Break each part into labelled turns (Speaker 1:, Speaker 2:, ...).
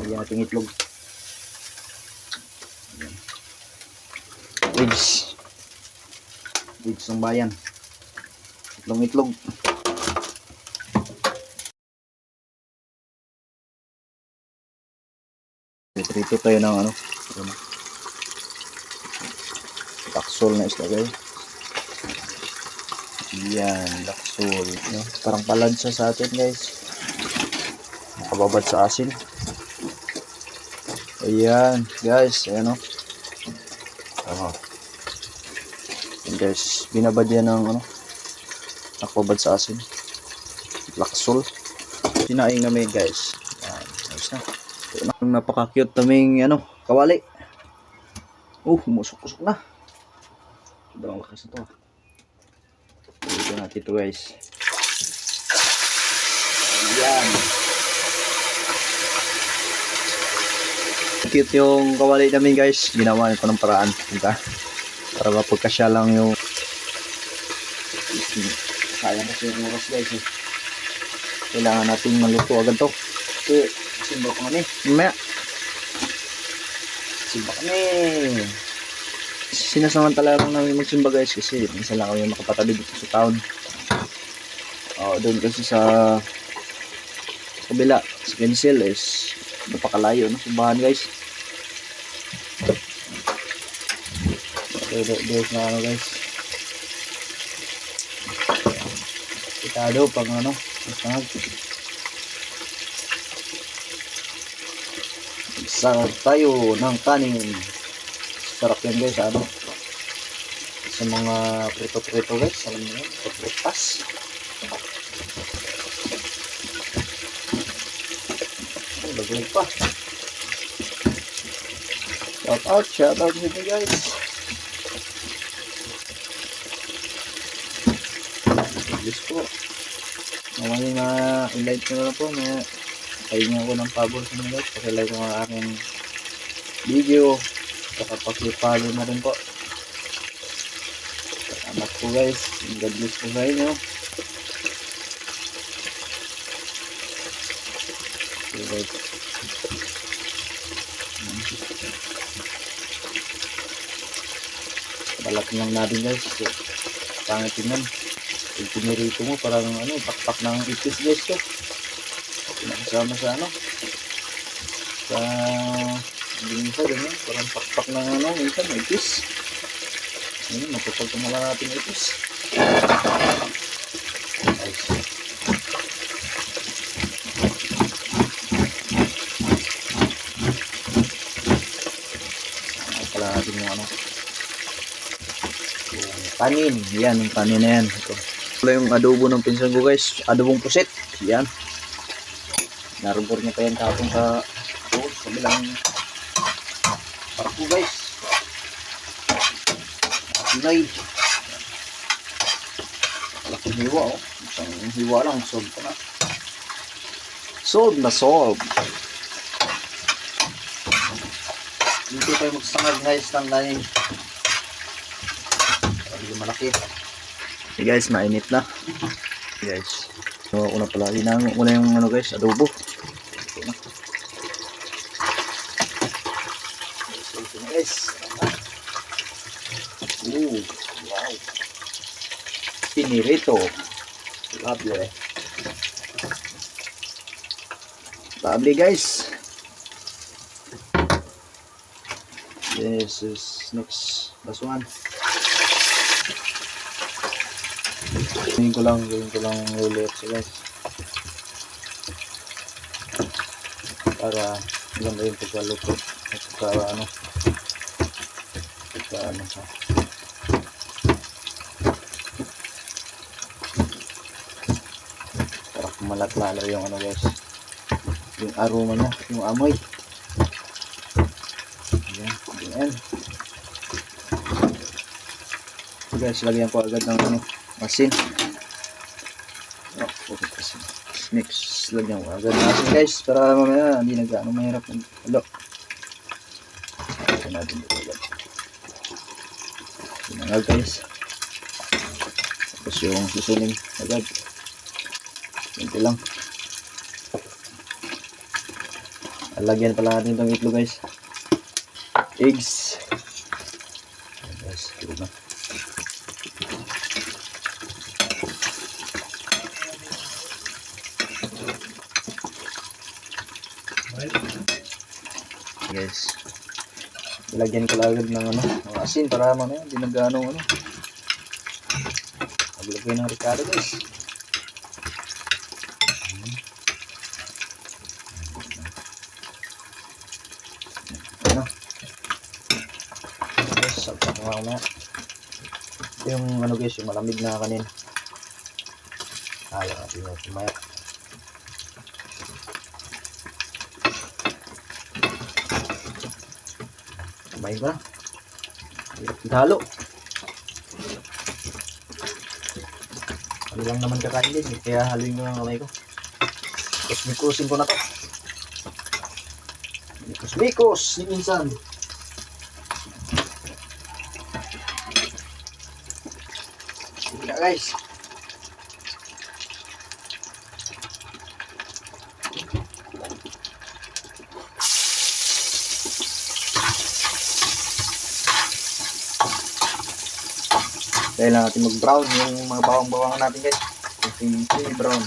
Speaker 1: Lagyan natin itlog. Eggs. Eggs ng bayan. Itlog. Prito tayo ng ano. Laksol na isda guys. Yan, laksol. Parang palansa sa atin guys. Nakababad sa asin. Ayan guys, ayan o. Guys, binabad yan ng ano, nakababad sa asin. Laksol. Sinaing namin guys. Ayan, ayos na. Napaka-cute naming ano, kawali. Umusok-usok na. Sobrang lakas na to. Ito natin ito guys. Ayan. Cute yung kawali namin guys. Ginawa ko ng paraan. Para mapagkasya lang yung sayang kasi yung oras guys. Kailangan natin maluto agad to. Okay, simba ko kami. Mamaya. Simba kami. Sinasamantala lang namin magsimba guys kasi minsan lang kami makapatabi dito sa town. Doon kasi sa kabila sa Pencil is napakalayo no, simbahan guys. There's na ano guys. Itado pang ano, masangag. Sarap tayo ng kanin. Sarap yan guys, ano. Sa mga prito-prito guys, alam niyo yun, papritas. Baglag pa. Shout out dito guys. Diyos po. Mamaya na-invite nyo na po. Kainin ako ng pabor sa mga guys. Pakilike ko ang aking video. Saka pakipalo na rin po. Salamat po guys. God bless po sa inyo. Okay guys. Balat lang natin guys. Pangit tingnan. Yung pinirito mo parang ano, pakpak ng ipis guys to. Pinakasama sa ano. Sa hindi minsan ganyan. Parang pakpak ng ano, minsan ipis. Ayun, magpapagtumala natin ipis. Nice. Pala natin yung ano. Kanin, yan yung kanin na yan. Ito yung adobo ng pinsan ko guys, adobong pusit. Yan, narubor niya pa yan kapong sa bilang parko guys. Sinay malaking hiwa oh. Isang hiwa lang, solve pa na. Solve na solve. Dito tayo magsangag guys ng kanin. Malaki. Okay guys, mainit na. Guys, so una pala hinang una yung ano guys, adobo. Okay na. So guys. Wow. Pinirito. Lovely. Lovely guys. This is next last one. Gawin ko lang ulit so guys para maganda yung pagkaluto at para ano siya para kumalat lalo yung ano guys, yung aroma niya, yung amoy. Ayan. So guys, lagyan ko agad ng ano, asin. Mix, lagyan ko agad ng asin guys para mamaya hindi nagano mahirap yung halo. Ito natin dito agad. Sinangag guys. Tapos yung susunin agad. Kunti lang. Lalagyan pala natin itong itlog guys. Eggs. Ayan, guys, itlog na. Guys. Lagyan ko agad ng ano, ng asin para mamaya hindi nag-ano ano. Maglagay ng ricado guys. Ano? Guys, sabsak nga mamaya. Ito yung ano guys, yung malamig na kanin. Ayaw natin yung mamaya. Kamay ko na. Halo. Halo lang naman kakain din. Kaya haluin ko ang kamay ko. Kusmikusin ko na to. Kusmikos ni minsan. Sige na guys. Dahil lang natin mag-brown yung mga bawang-bawangan natin guys. Yung brown.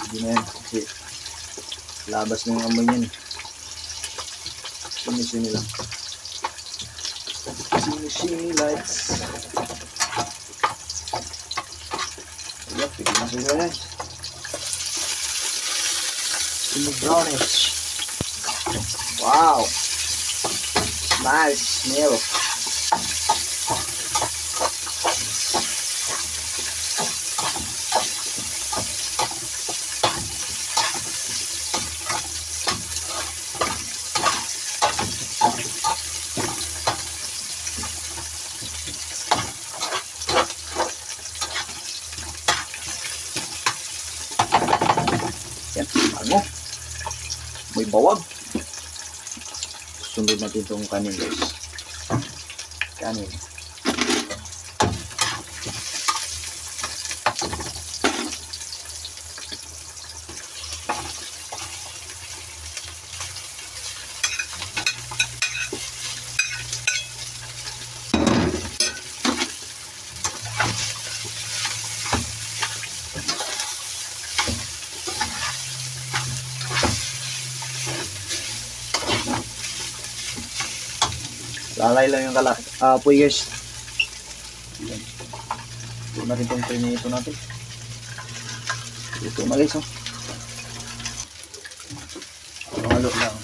Speaker 1: Hindi na yan. Kasi labas na yung amoy yan. Sini-sini lang. Sini-sini lights. Ayan, pwede na sila yan. Sini-brownish. Wow! Nice smell. Yan, ano? May bawag. Sunod natin itong kanin guys. Kanin. Lalay lang yung apoy guys. Ito na rin itong pinito natin. Ito na guys. Halo lang.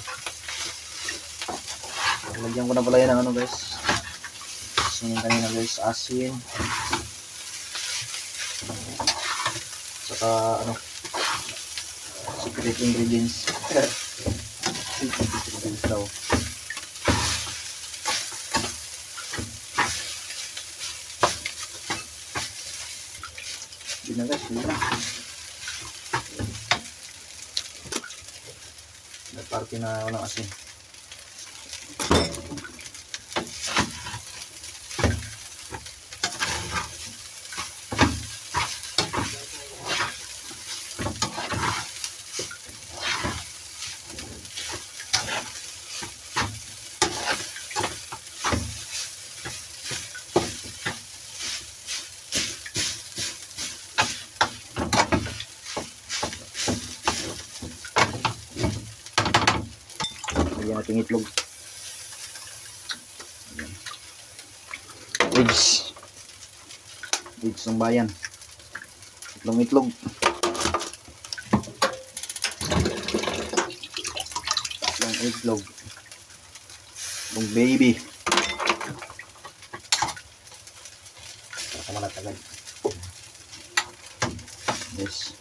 Speaker 1: Lagyan ko na pala yan ng ano guys. Sunod kanina guys. Asin. Saka ano. Secret ingredients. Secret ingredients daw. Hindi na guys, hindi na. Nagparty na ako ng asin. Lagyan natin itlog. Eggs. Eggs ng bayan. Itlog. Itlog. Itlog baby. Saka malatagal. Yes.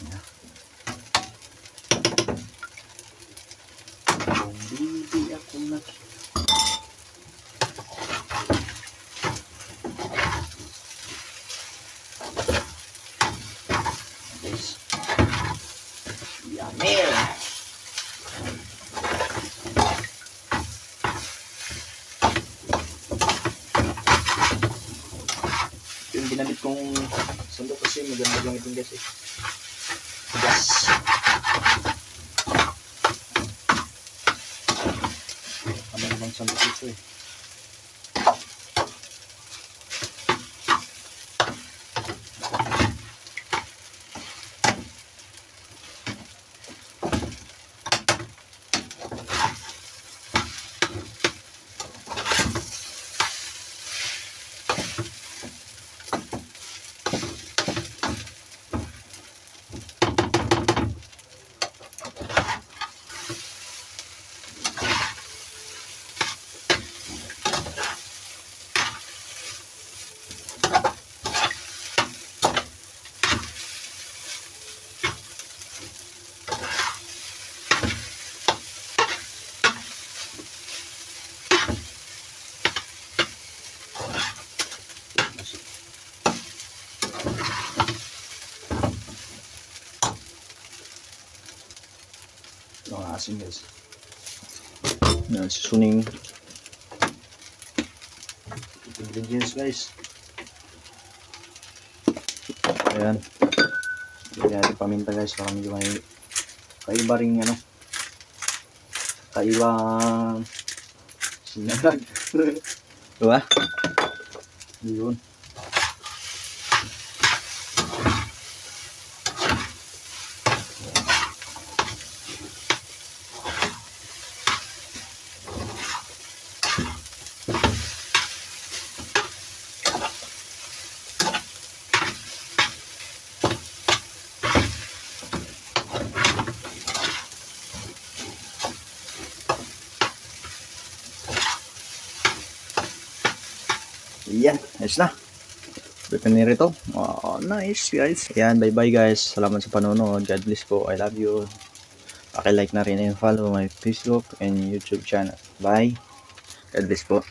Speaker 1: Baby ako na. Yes. Yummy. Yung ginamit kong sandok kasi maganda lang itong gas eh. Gas. sandok ito eh. Ito ang asin guys. Yan, susuning ingredients guys. Ayan. Lagyan natin paminta guys para medyo may kaiba ring ano. Kaibang sinagag. Diba? Yun. Yan, ayos na. Prepare rito. Oh, nice guys. Yan, bye bye guys. Salamat sa panonood. God bless po. I love you. Paki-like na rin and follow my Facebook and YouTube channel. Bye. God bless po.